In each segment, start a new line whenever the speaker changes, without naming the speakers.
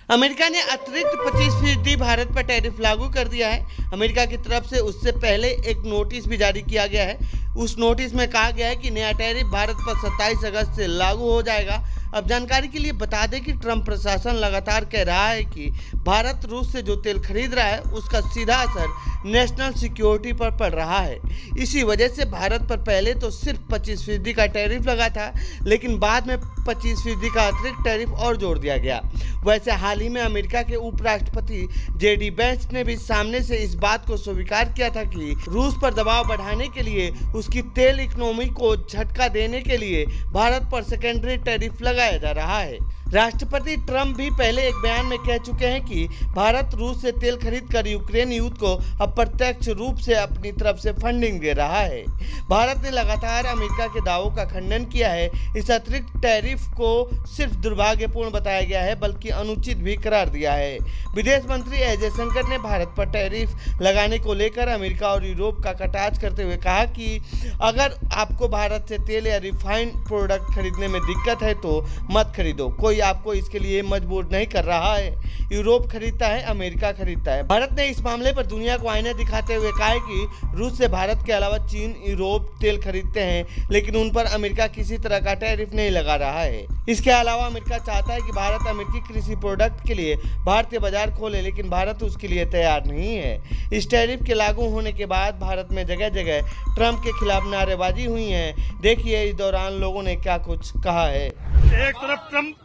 America ने अतिरिक्त 25% भारत पर टैरिफ लागू कर दिया है। अमेरिका की तरफ से उससे पहले एक नोटिस भी जारी किया गया है। उस नोटिस में कहा गया है कि नया टैरिफ भारत पर 27 अगस्त से लागू हो जाएगा। अब जानकारी के लिए बता दें कि ट्रंप प्रशासन लगातार कह रहा है कि भारत रूस से जो तेल खरीद रहा है उसका सीधा असर नेशनल सिक्योरिटी पर पड़ रहा है। इसी वजह से भारत पर पहले तो सिर्फ 25% का टैरिफ लगा था, लेकिन बाद में 25% का अतिरिक्त टैरिफ और जोड़ दिया गया। वैसे हाल ही में अमेरिका के उपराष्ट्रपति जेडी वेंस ने भी सामने से इस बात को स्वीकार किया था कि रूस पर दबाव बढ़ाने के लिए, उसकी तेल इकोनॉमी को झटका देने के लिए भारत पर सेकेंडरी टैरिफ लगाया जा रहा है। राष्ट्रपति ट्रंप भी पहले एक बयान में कह चुके हैं कि भारत रूस से तेल खरीदकर यूक्रेन युद्ध को अप्रत्यक्ष रूप से अपनी तरफ से फंडिंग दे रहा है। भारत ने लगातार अमेरिका के दावों का खंडन किया है। इस अतिरिक्त टैरिफ को सिर्फ दुर्भाग्यपूर्ण बताया गया है, बल्कि अनुचित भी करार दिया है। विदेश मंत्री एस जयशंकर ने भारत पर टैरिफ लगाने को लेकर अमेरिका और यूरोप का कटाक्ष करते हुए कहा कि अगर आपको भारत से तेल या रिफाइंड प्रोडक्ट खरीदने में दिक्कत है तो मत खरीदो, कोई आपको इसके लिए मजबूर नहीं कर रहा है। यूरोप खरीदता है, अमेरिका खरीदता है। भारत ने इस मामले पर दुनिया को आईना दिखाते हुए कहा है कि रूस से भारत के अलावा चीन, यूरोप तेल खरीदते हैं, लेकिन उन पर अमेरिका किसी तरह का टैरिफ नहीं लगा रहा है। इसके अलावा अमेरिका चाहता है कि भारत अमेरिकी कृषि प्रोडक्ट के लिए भारतीय बाजार खोले, लेकिन भारत उसके लिए तैयार नहीं है। इस टैरिफ के लागू होने के बाद भारत में जगह जगह ट्रंप के खिलाफ नारेबाजी हुई है। देखिए इस दौरान लोगों ने क्या कुछ कहा है।
एक तरफ ट्रंप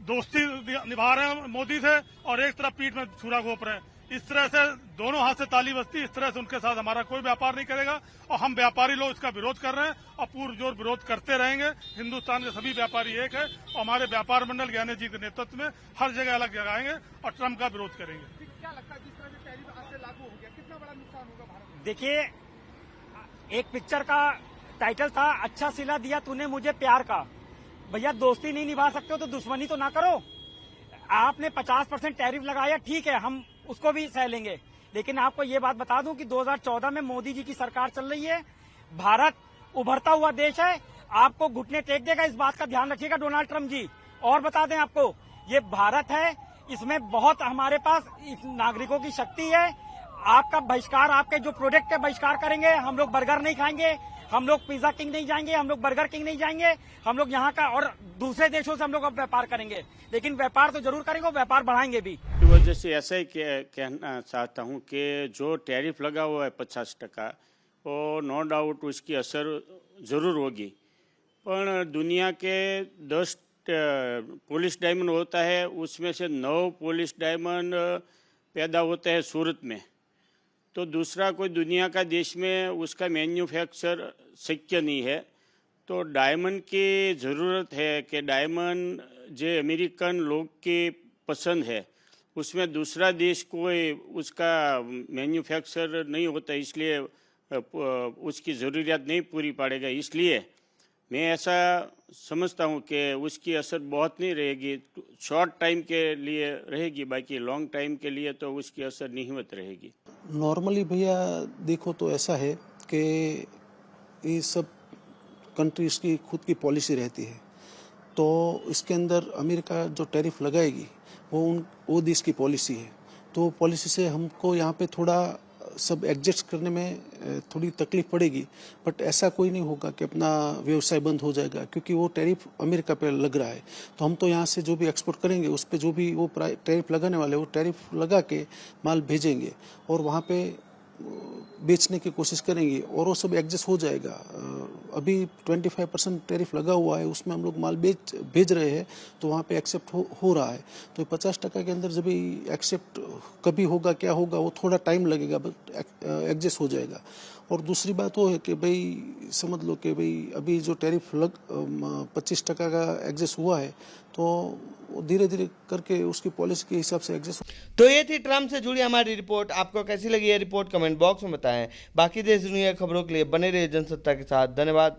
दोस्ती निभा रहे हैं मोदी से और एक तरफ पीठ में छुरा घोंप रहे हैं। इस तरह से दोनों हाथ से ताली बजती, इस तरह से उनके साथ हमारा कोई व्यापार नहीं करेगा और हम व्यापारी लोग इसका विरोध कर रहे हैं और पुरजोर विरोध करते रहेंगे। हिंदुस्तान के सभी व्यापारी एक है और हमारे व्यापार मंडल ज्ञानी जी के नेतृत्व में हर जगह अलग जगाएंगे और ट्रंप का विरोध करेंगे।
क्या लगता है जिस तरह से टैरिफ आज से लागू हो गया, कितना बड़ा नुकसान होगा भारत को?
देखिए, एक पिक्चर का टाइटल था, अच्छा सिला दिया तूने मुझे प्यार का। भैया दोस्ती नहीं निभा सकते हो तो दुश्मनी तो ना करो। आपने 50% टैरिफ लगाया, ठीक है, हम उसको भी सह लेंगे, लेकिन आपको ये बात बता दूं कि 2014 में मोदी जी की सरकार चल रही है। भारत उभरता हुआ देश है, आपको घुटने टेक देगा, इस बात का ध्यान रखिएगा डोनाल्ड ट्रंप जी। और बता दें आपको, ये भारत है, इसमें बहुत हमारे पास नागरिकों की शक्ति है। आपका बहिष्कार, आपके जो प्रोडक्ट है बहिष्कार करेंगे। हम लोग बर्गर नहीं खाएंगे, हम लोग पिज्जा किंग नहीं जाएंगे, हम लोग बर्गर किंग नहीं जाएंगे, हम लोग यहाँ का और दूसरे देशों से हम लोग अब व्यापार करेंगे, लेकिन व्यापार तो जरूर करेंगे और व्यापार बढ़ाएंगे भी।
इस वजह से ऐसा ही कहना चाहता हूँ कि जो टैरिफ लगा हुआ है 50%, वो नो डाउट उसकी असर ज़रूर होगी, पर दुनिया के 10 पॉलिश डायमंड होता है, उसमें से 9 पॉलिश डायमंड पैदा होता है सूरत में। तो दूसरा कोई दुनिया का देश में उसका मैन्युफैक्चर शक्य नहीं है। तो डायमंड की ज़रूरत है कि डायमंड जो अमेरिकन लोग की पसंद है, उसमें दूसरा देश कोई उसका मैन्युफैक्चर नहीं होता, इसलिए उसकी ज़रूरियात नहीं पूरी पड़ेगा। इसलिए मैं ऐसा समझता हूँ कि उसकी असर बहुत नहीं रहेगी, शॉर्ट टाइम के लिए रहेगी, बाकी लॉन्ग टाइम के लिए तो उसकी असर नहींवत रहेगी।
नॉर्मली भैया देखो तो ऐसा है कि ये सब कंट्रीज़ की खुद की पॉलिसी रहती है, तो इसके अंदर अमेरिका जो टैरिफ लगाएगी वो देश की पॉलिसी है। तो पॉलिसी से हमको यहाँ पे थोड़ा सब एडजस्ट करने में थोड़ी तकलीफ पड़ेगी, बट ऐसा कोई नहीं होगा कि अपना व्यवसाय बंद हो जाएगा, क्योंकि वो टैरिफ अमेरिका पे लग रहा है। तो हम तो यहाँ से जो भी एक्सपोर्ट करेंगे उस पे जो भी वो टैरिफ लगाने वाले वो टैरिफ लगा के माल भेजेंगे और वहाँ पे बेचने की कोशिश करेंगे और वो सब एडजस्ट हो जाएगा। अभी 25% टैरिफ लगा हुआ है, उसमें हम लोग माल भेज रहे हैं, तो वहाँ पे एक्सेप्ट हो रहा है। तो 50% के अंदर जब भी एक्सेप्ट कभी होगा, क्या होगा, वो थोड़ा टाइम लगेगा, बट एडजस्ट हो जाएगा। और दूसरी बात वो है कि भाई समझ लो कि भाई अभी जो टैरिफ 25% का एडजस्ट हुआ है, तो धीरे धीरे करके उसकी पॉलिसी के हिसाब से एडजस्ट।
तो ये थी ट्रंप से जुड़ी हमारी रिपोर्ट। आपको कैसी लगी ये रिपोर्ट कमेंट बॉक्स में बताएं। बाकी देश दुनिया खबरों के लिए बने रहिए जनसत्ता के साथ। धन्यवाद।